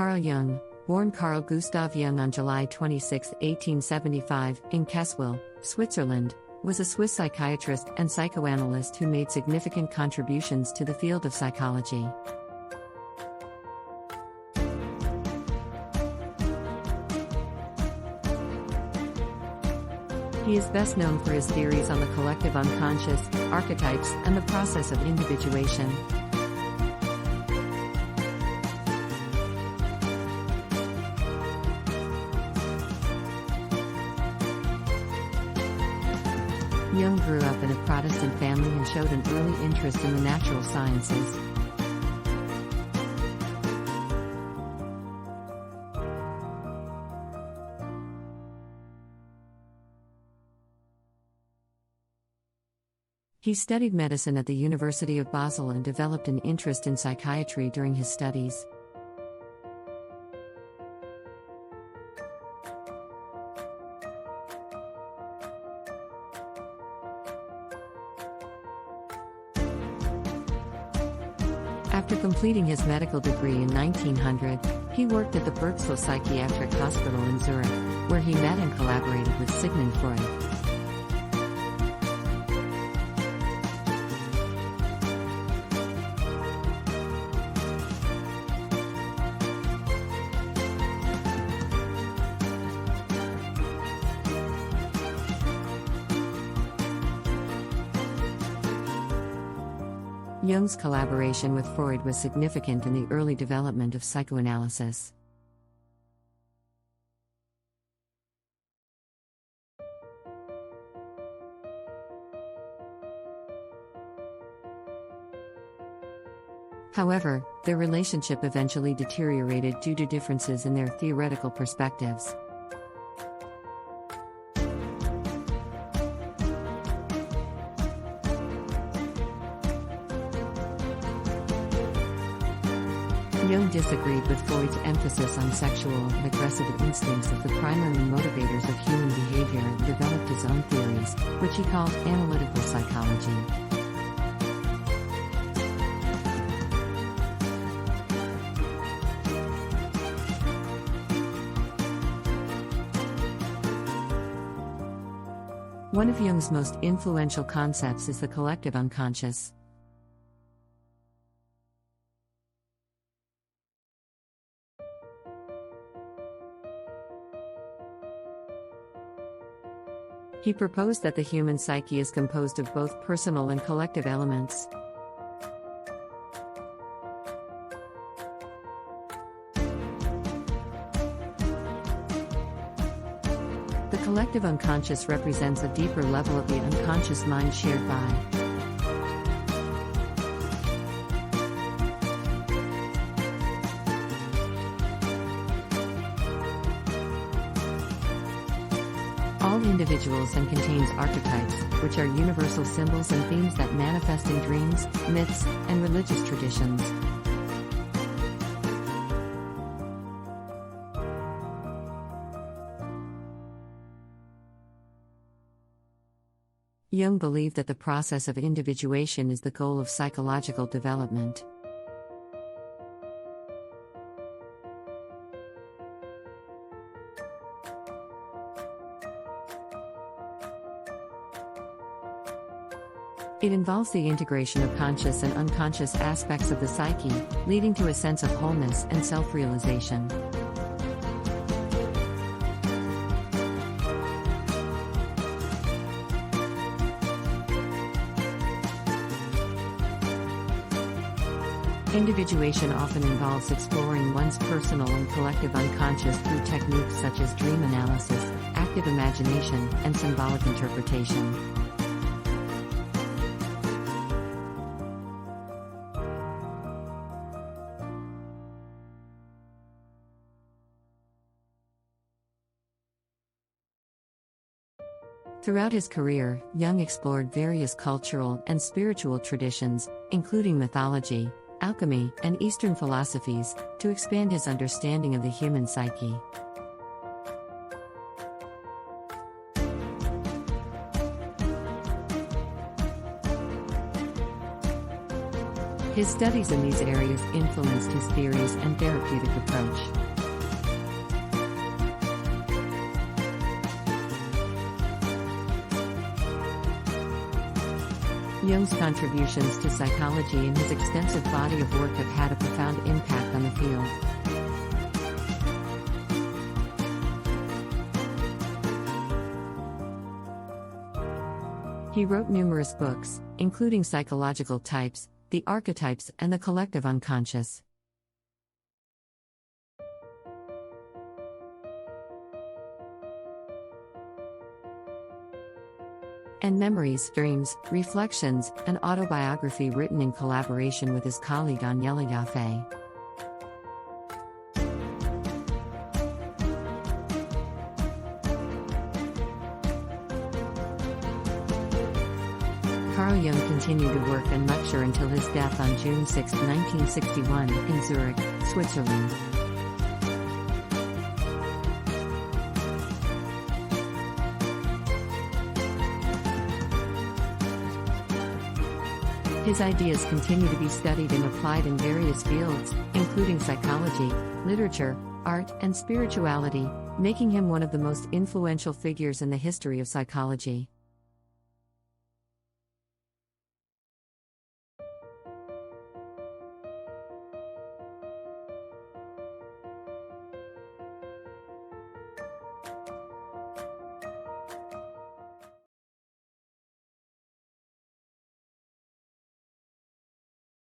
Carl Jung, born Carl Gustav Jung on July 26, 1875, in Keswil, Switzerland, was a Swiss psychiatrist and psychoanalyst who made significant contributions to the field of psychology. He is best known for his theories on the collective unconscious, archetypes, and the process of individuation. Jung grew up in a Protestant family and showed an early interest in the natural sciences. He studied medicine at the University of Basel and developed an interest in psychiatry during his studies. After completing his medical degree in 1900, he worked at the Bergschule Psychiatric Hospital in Zurich, where he met and collaborated with Sigmund Freud. Jung's collaboration with Freud was significant in the early development of psychoanalysis. However, their relationship eventually deteriorated due to differences in their theoretical perspectives. Jung disagreed with Freud's emphasis on sexual and aggressive instincts as the primary motivators of human behavior and developed his own theories, which he called analytical psychology. One of Jung's most influential concepts is the collective unconscious. He proposed that the human psyche is composed of both personal and collective elements. The collective unconscious represents a deeper level of the unconscious mind shared by all individuals and contains archetypes, which are universal symbols and themes that manifest in dreams, myths, and religious traditions. Jung believed that the process of individuation is the goal of psychological development. It involves the integration of conscious and unconscious aspects of the psyche, leading to a sense of wholeness and self-realization. Individuation often involves exploring one's personal and collective unconscious through techniques such as dream analysis, active imagination, and symbolic interpretation. Throughout his career, Jung explored various cultural and spiritual traditions, including mythology, alchemy, and Eastern philosophies, to expand his understanding of the human psyche. His studies in these areas influenced his theories and therapeutic approach. Jung's contributions to psychology and his extensive body of work have had a profound impact on the field. He wrote numerous books, including Psychological Types, The Archetypes, and The Collective Unconscious. And Memories, Dreams, Reflections, an autobiography written in collaboration with his colleague Aniela Yaffe. Carl Jung continued to work and lecture until his death on June 6, 1961, in Zurich, Switzerland. His ideas continue to be studied and applied in various fields, including psychology, literature, art, and spirituality, making him one of the most influential figures in the history of psychology.